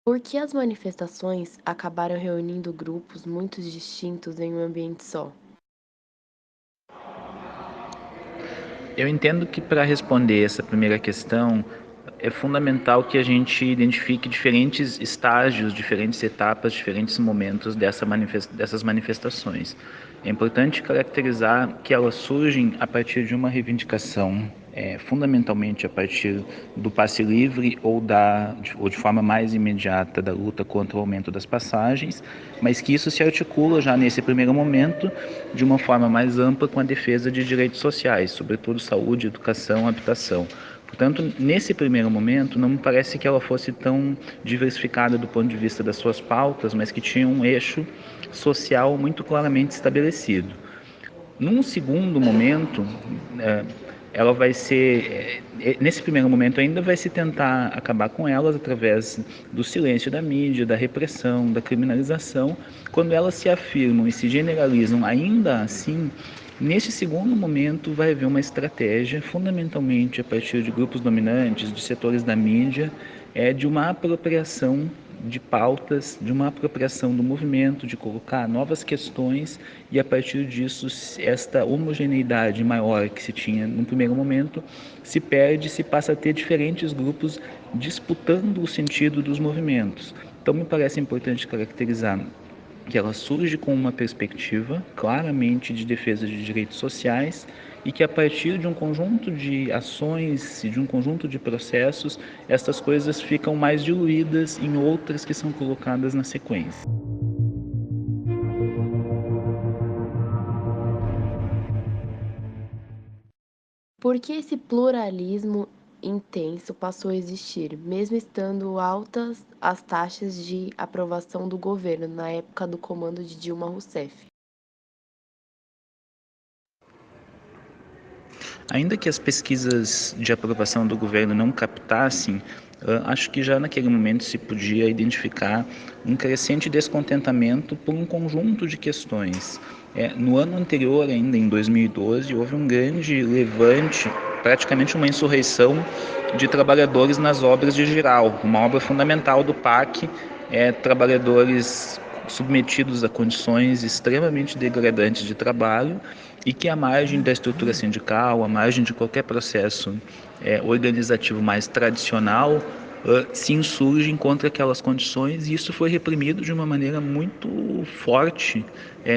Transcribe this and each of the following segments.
Por que as manifestações acabaram reunindo grupos muito distintos em um ambiente só? Eu entendo que para responder essa primeira questão, é fundamental que a gente identifique diferentes estágios, diferentes etapas, diferentes momentos dessas manifestações. É importante caracterizar que elas surgem a partir de uma reivindicação, fundamentalmente a partir do passe livre ou de forma mais imediata da luta contra o aumento das passagens, mas que isso se articula já nesse primeiro momento de uma forma mais ampla com a defesa de direitos sociais, sobretudo saúde, educação, habitação. Portanto, nesse primeiro momento, não me parece que ela fosse tão diversificada do ponto de vista das suas pautas, mas que tinha um eixo social muito claramente estabelecido. Num segundo momento, é, ela vai ser, nesse primeiro momento ainda vai se tentar acabar com elas através do silêncio da mídia, da repressão, da criminalização. Quando elas se afirmam e se generalizam ainda assim, nesse segundo momento vai haver uma estratégia, fundamentalmente a partir de grupos dominantes, de setores da mídia, de uma apropriação de pautas, de uma apropriação do movimento, de colocar novas questões e a partir disso esta homogeneidade maior que se tinha no primeiro momento se perde, se passa a ter diferentes grupos disputando o sentido dos movimentos. Então me parece importante caracterizar que ela surge com uma perspectiva claramente de defesa de direitos sociais e que a partir de um conjunto de ações e de um conjunto de processos, estas coisas ficam mais diluídas em outras que são colocadas na sequência. Por que esse pluralismo intenso passou a existir, mesmo estando altas as taxas de aprovação do governo na época do comando de Dilma Rousseff? Ainda que as pesquisas de aprovação do governo não captassem, acho que já naquele momento se podia identificar um crescente descontentamento por um conjunto de questões. No ano anterior, ainda em 2012, houve um grande levante, praticamente uma insurreição de trabalhadores nas obras de Jirau, uma obra fundamental do PAC, trabalhadores submetidos a condições extremamente degradantes de trabalho e que à margem da estrutura sindical, à margem de qualquer processo organizativo mais tradicional, se insurgem contra aquelas condições e isso foi reprimido de uma maneira muito forte,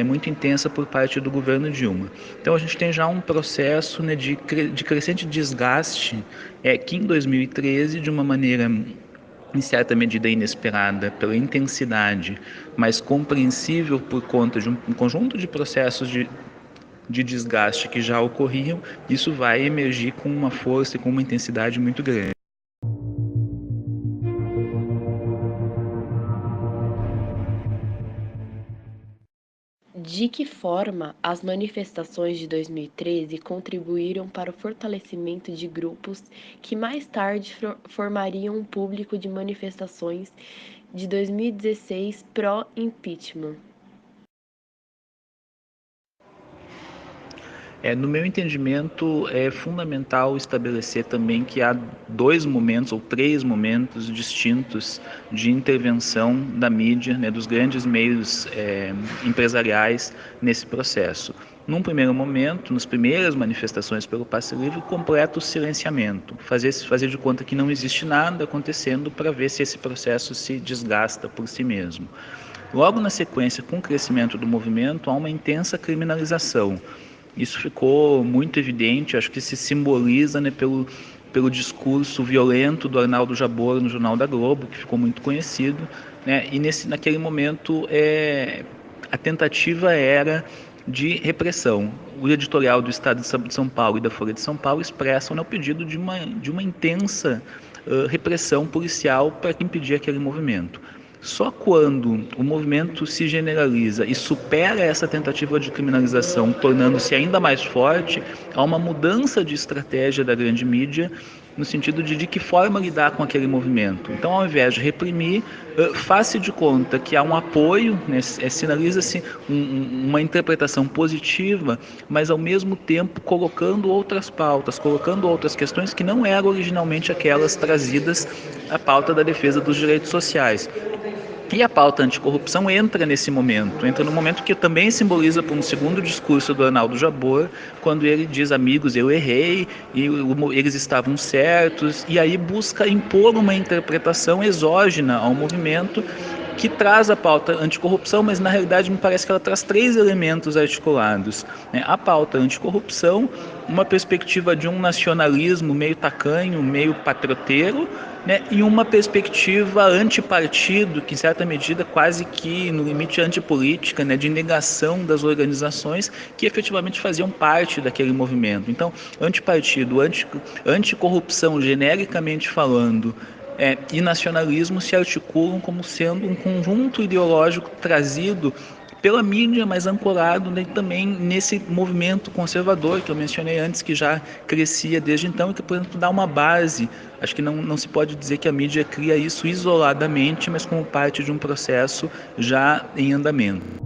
muito intensa por parte do governo Dilma. Então a gente tem já um processo, né, de crescente desgaste que em 2013, de uma maneira em certa medida inesperada pela intensidade, mas compreensível por conta de um conjunto de processos de desgaste que já ocorriam, isso vai emergir com uma força e com uma intensidade muito grande. De que forma as manifestações de 2013 contribuíram para o fortalecimento de grupos que mais tarde formariam um público de manifestações de 2016 pró-impeachment? No meu entendimento, é fundamental estabelecer também que há dois momentos ou três momentos distintos de intervenção da mídia, né, dos grandes meios empresariais nesse processo. Num primeiro momento, nas primeiras manifestações pelo passe livre, completo silenciamento, fazer de conta que não existe nada acontecendo para ver se esse processo se desgasta por si mesmo. Logo na sequência, com o crescimento do movimento, há uma intensa criminalização. Isso ficou muito evidente, acho que se simboliza, né, pelo discurso violento do Arnaldo Jabor no Jornal da Globo, que ficou muito conhecido, né, e naquele momento a tentativa era de repressão. O editorial do Estado de São Paulo e da Folha de São Paulo expressam, né, o pedido de uma intensa repressão policial para impedir aquele movimento. Só quando o movimento se generaliza e supera essa tentativa de criminalização, tornando-se ainda mais forte, há uma mudança de estratégia da grande mídia no sentido de que forma lidar com aquele movimento. Então, ao invés de reprimir, faz-se de conta que há um apoio, né, sinaliza-se uma interpretação positiva, mas ao mesmo tempo colocando outras pautas, colocando outras questões que não eram originalmente aquelas trazidas à pauta da defesa dos direitos sociais. E a pauta anticorrupção entra no momento que também simboliza por um segundo discurso do Arnaldo Jabor, quando ele diz: amigos, eu errei, e eles estavam certos, e aí busca impor uma interpretação exógena ao movimento que traz a pauta anticorrupção, mas na realidade me parece que ela traz três elementos articulados, né? A pauta anticorrupção, uma perspectiva de um nacionalismo meio tacanho, meio patrioteiro, né? E uma perspectiva antipartido, que em certa medida quase que no limite antipolítica, né? De negação das organizações que efetivamente faziam parte daquele movimento. Então, antipartido, anticorrupção, genericamente falando, e nacionalismo se articulam como sendo um conjunto ideológico trazido pela mídia, mas ancorado, né, também nesse movimento conservador que eu mencionei antes, que já crescia desde então e que, portanto, dá uma base. Acho que não se pode dizer que a mídia cria isso isoladamente, mas como parte de um processo já em andamento.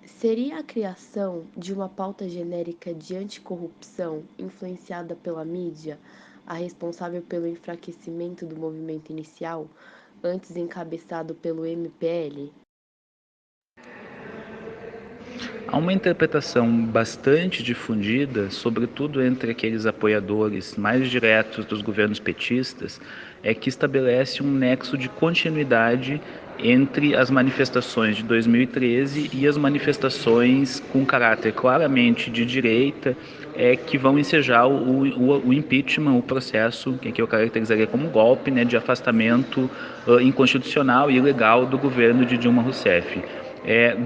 Seria a criação de uma pauta genérica de anticorrupção influenciada pela mídia a responsável pelo enfraquecimento do movimento inicial, antes encabeçado pelo MPL? Há uma interpretação bastante difundida, sobretudo entre aqueles apoiadores mais diretos dos governos petistas, que estabelece um nexo de continuidade entre as manifestações de 2013 e as manifestações com caráter claramente de direita, que vão ensejar o impeachment, o processo que eu caracterizaria como golpe, né, de afastamento inconstitucional e ilegal do governo de Dilma Rousseff.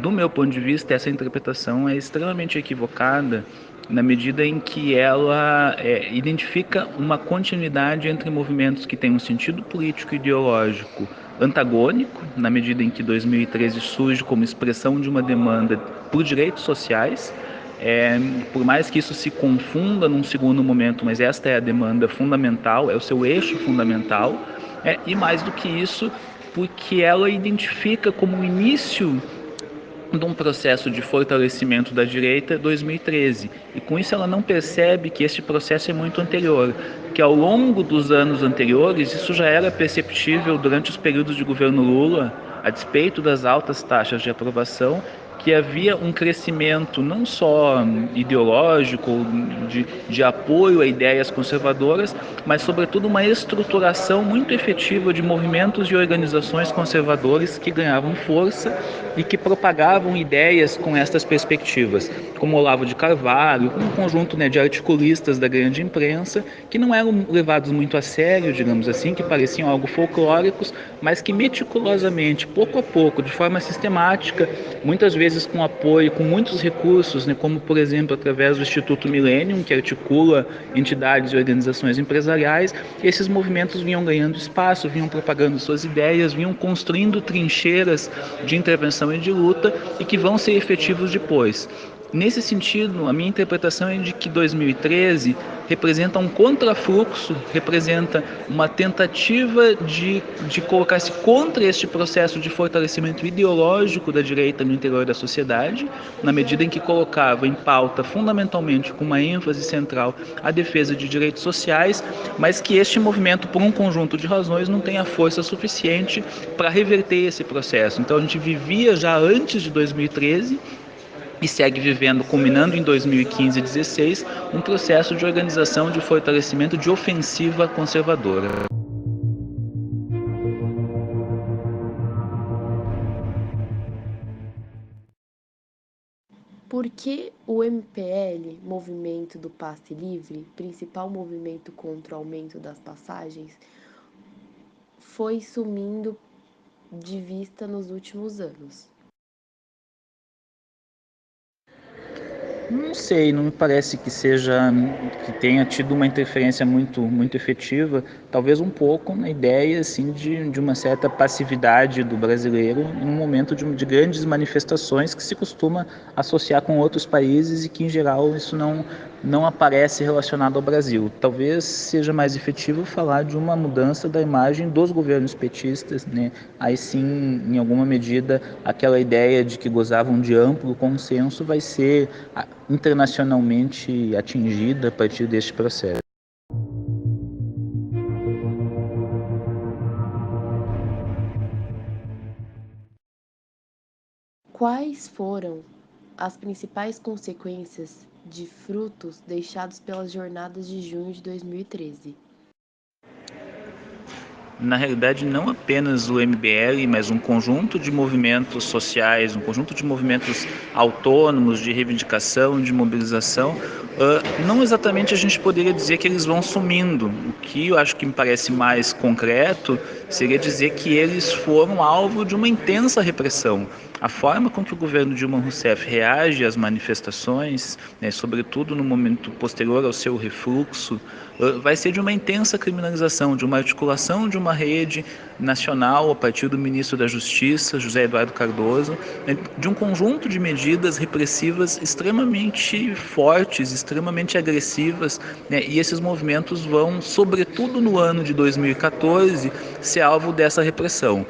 Do meu ponto de vista, essa interpretação é extremamente equivocada na medida em que ela identifica uma continuidade entre movimentos que têm um sentido político e ideológico antagônico, na medida em que 2013 surge como expressão de uma demanda por direitos sociais. Por mais que isso se confunda num segundo momento, mas esta é a demanda fundamental, é o seu eixo fundamental, e mais do que isso, porque ela identifica como o início de um processo de fortalecimento da direita 2013. E com isso ela não percebe que este processo é muito anterior, que ao longo dos anos anteriores isso já era perceptível durante os períodos de governo Lula, a despeito das altas taxas de aprovação, que havia um crescimento não só ideológico, de apoio a ideias conservadoras, mas sobretudo uma estruturação muito efetiva de movimentos e organizações conservadores que ganhavam força e que propagavam ideias com estas perspectivas, como Olavo de Carvalho, um conjunto, né, de articulistas da grande imprensa, que não eram levados muito a sério, digamos assim, que pareciam algo folclóricos, mas que meticulosamente, pouco a pouco, de forma sistemática, muitas vezes com apoio, com muitos recursos, né, como por exemplo através do Instituto Millennium, que articula entidades e organizações empresariais, esses movimentos vinham ganhando espaço, vinham propagando suas ideias, vinham construindo trincheiras de intervenção e de luta e que vão ser efetivos depois. Nesse sentido, a minha interpretação é de que 2013 representa um contrafluxo, representa uma tentativa de colocar-se contra este processo de fortalecimento ideológico da direita no interior da sociedade, na medida em que colocava em pauta, fundamentalmente com uma ênfase central, a defesa de direitos sociais, mas que este movimento, por um conjunto de razões, não tem a força suficiente para reverter esse processo. Então a gente vivia já antes de 2013 e segue vivendo, culminando em 2015 e 2016, um processo de organização, de fortalecimento, de ofensiva conservadora. Por que o MPL, Movimento do Passe Livre, principal movimento contra o aumento das passagens, foi sumindo de vista nos últimos anos? Não sei, não me parece que tenha tido uma interferência muito efetiva, talvez um pouco na ideia assim de uma certa passividade do brasileiro em um momento de grandes manifestações que se costuma associar com outros países e que em geral isso não aparece relacionado ao Brasil. Talvez seja mais efetivo falar de uma mudança da imagem dos governos petistas, né? Aí sim, em alguma medida, aquela ideia de que gozavam de amplo consenso vai ser internacionalmente atingida a partir deste processo. Quais foram as principais consequências de frutos deixados pelas jornadas de junho de 2013? Na realidade, não apenas o MBL, mas um conjunto de movimentos sociais, um conjunto de movimentos autônomos de reivindicação, de mobilização. Não exatamente a gente poderia dizer que eles vão sumindo. O que eu acho que me parece mais concreto seria dizer que eles foram alvo de uma intensa repressão. A forma com que o governo Dilma Rousseff reage às manifestações, né, sobretudo no momento posterior ao seu refluxo, vai ser de uma intensa criminalização, de uma articulação de uma rede nacional a partir do ministro da Justiça, José Eduardo Cardoso, né, de um conjunto de medidas repressivas extremamente fortes, extremamente agressivas, né, e esses movimentos vão, sobretudo no ano de 2014, ser alvo dessa repressão.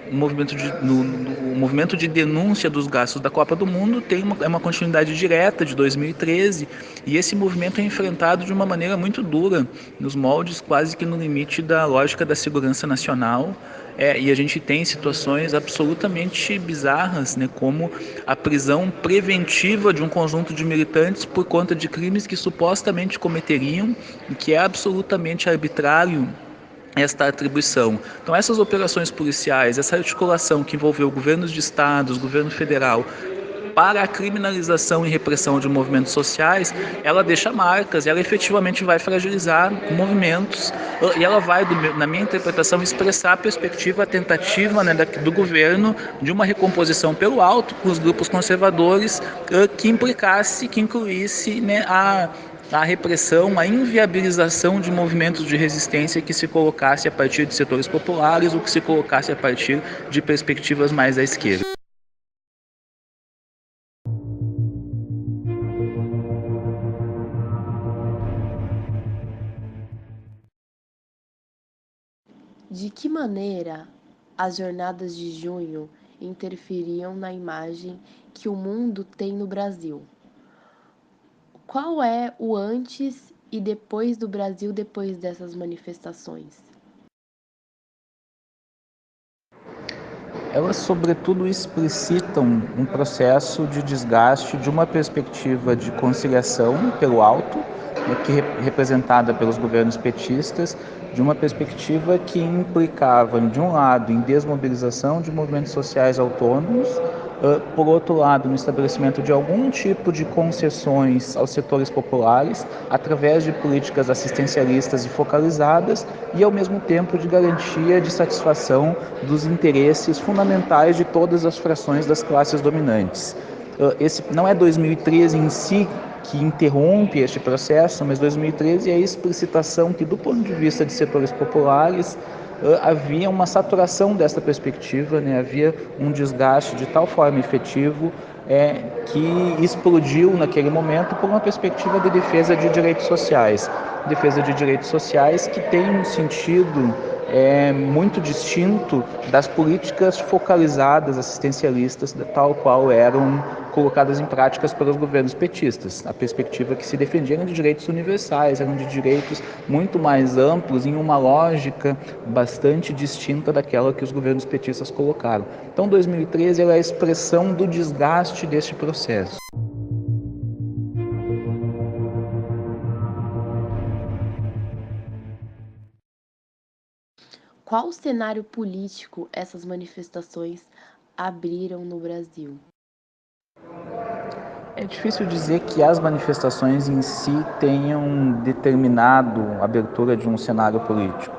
O movimento de denúncia dos gastos da Copa do Mundo é uma continuidade direta de 2013 e esse movimento é enfrentado de uma maneira muito dura, nos moldes quase que no limite da lógica da segurança nacional. E a gente tem situações absolutamente bizarras, né, como a prisão preventiva de um conjunto de militantes por conta de crimes que supostamente cometeriam e que é absolutamente arbitrário esta atribuição. Então essas operações policiais, essa articulação que envolveu governos de estados, governo federal, para a criminalização e repressão de movimentos sociais, ela deixa marcas, ela efetivamente vai fragilizar movimentos e ela vai, na minha interpretação, expressar a perspectiva, a tentativa, né, do governo de uma recomposição pelo alto com os grupos conservadores que implicasse, que incluísse, né, a repressão, a inviabilização de movimentos de resistência que se colocasse a partir de setores populares ou que se colocasse a partir de perspectivas mais à esquerda. De que maneira as jornadas de junho interferiam na imagem que o mundo tem no Brasil? Qual é o antes e depois do Brasil depois dessas manifestações? Elas, sobretudo, explicitam um processo de desgaste de uma perspectiva de conciliação pelo alto, que representada pelos governos petistas, de uma perspectiva que implicava, de um lado, em desmobilização de movimentos sociais autônomos, por outro lado, no estabelecimento de algum tipo de concessões aos setores populares, através de políticas assistencialistas e focalizadas, e ao mesmo tempo de garantia de satisfação dos interesses fundamentais de todas as frações das classes dominantes. Esse não é 2013 em si que interrompe este processo, mas 2013 é a explicitação que, do ponto de vista de setores populares, havia uma saturação desta perspectiva, né? Havia um desgaste de tal forma efetivo que explodiu naquele momento por uma perspectiva de defesa de direitos sociais. Defesa de direitos sociais que tem um sentido muito distinto das políticas focalizadas, assistencialistas, tal qual eram colocadas em práticas pelos governos petistas. A perspectiva que se defendia era de direitos universais, eram de direitos muito mais amplos, em uma lógica bastante distinta daquela que os governos petistas colocaram. Então, 2013 é a expressão do desgaste deste processo. Qual cenário político essas manifestações abriram no Brasil? É difícil dizer que as manifestações em si tenham determinado a abertura de um cenário político.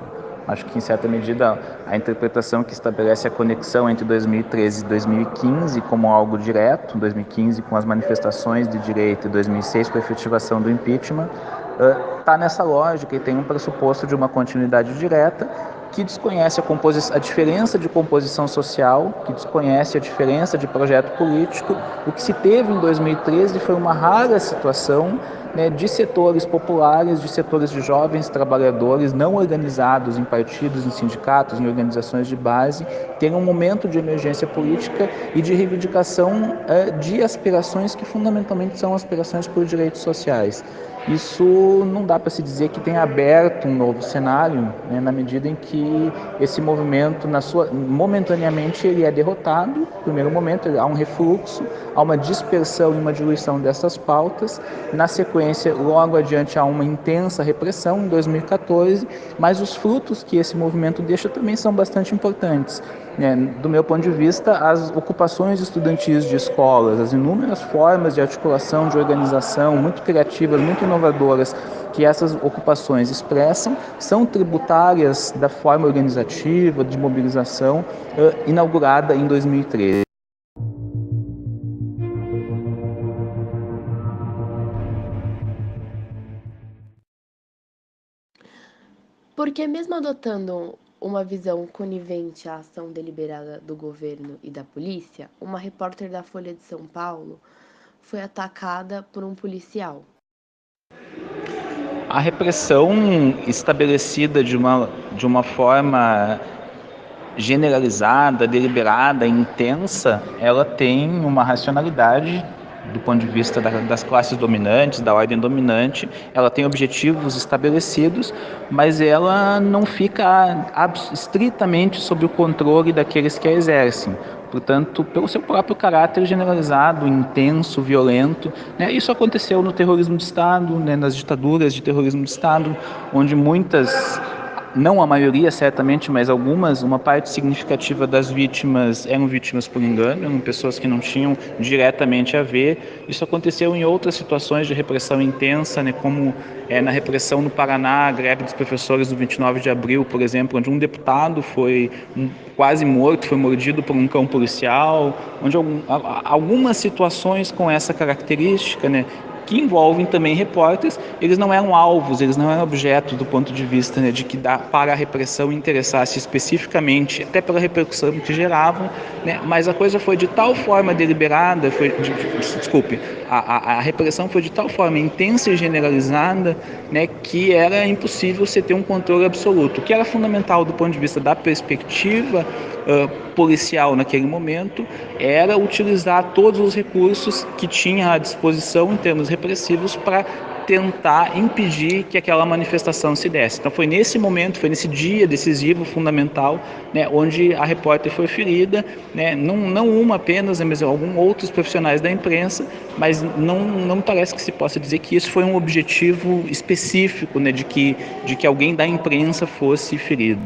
Acho que, em certa medida, a interpretação que estabelece a conexão entre 2013 e 2015 como algo direto, 2015 com as manifestações de direita e 2006 com a efetivação do impeachment, está nessa lógica e tem um pressuposto de uma continuidade direta que desconhece a diferença de composição social, que desconhece a diferença de projeto político. O que se teve em 2013 foi uma rara situação, né, de setores populares, de setores de jovens trabalhadores não organizados em partidos, em sindicatos, em organizações de base, ter um momento de emergência política e de reivindicação de aspirações que fundamentalmente são aspirações por direitos sociais. Isso não dá para se dizer que tenha aberto um novo cenário, né, na medida em que esse movimento, momentaneamente, ele é derrotado. No primeiro momento, há um refluxo, há uma dispersão e uma diluição dessas pautas. Na sequência, logo adiante, há uma intensa repressão em 2014, mas os frutos que esse movimento deixa também são bastante importantes. Do meu ponto de vista, as ocupações estudantis de escolas, as inúmeras formas de articulação, de organização, muito criativas, muito inovadoras, que essas ocupações expressam, são tributárias da forma organizativa, de mobilização, inaugurada em 2013. Porque mesmo adotando uma visão conivente à ação deliberada do governo e da polícia, uma repórter da Folha de São Paulo foi atacada por um policial. A repressão estabelecida de uma forma generalizada, deliberada, intensa, ela tem uma racionalidade do ponto de vista das classes dominantes, da ordem dominante. Ela tem objetivos estabelecidos, mas ela não fica estritamente sob o controle daqueles que a exercem. Portanto, pelo seu próprio caráter generalizado, intenso, violento, né? Isso aconteceu no terrorismo de Estado, né? Nas ditaduras de terrorismo de Estado, onde muitas, não a maioria certamente, mas uma parte significativa das vítimas eram vítimas por engano, eram pessoas que não tinham diretamente a ver. Isso aconteceu em outras situações de repressão intensa, né, como na repressão no Paraná, a greve dos professores do 29 de abril, por exemplo, onde um deputado foi quase morto, foi mordido por um cão policial, onde algumas situações com essa característica, né, que envolvem também repórteres, eles não eram alvos, eles não eram objetos do ponto de vista, né, de que para a repressão interessasse especificamente, até pela repercussão que geravam, né, mas a coisa foi de tal forma deliberada, a repressão foi de tal forma intensa e generalizada, né, que era impossível você ter um controle absoluto. O que era fundamental do ponto de vista da perspectiva policial naquele momento era utilizar todos os recursos que tinha à disposição em termos repressivos para tentar impedir que aquela manifestação se desse. Então foi nesse momento, foi nesse dia decisivo, fundamental, né, onde a repórter foi ferida, né, não uma apenas, né, mas alguns outros profissionais da imprensa, mas não parece que se possa dizer que isso foi um objetivo específico, né, de que alguém da imprensa fosse ferido.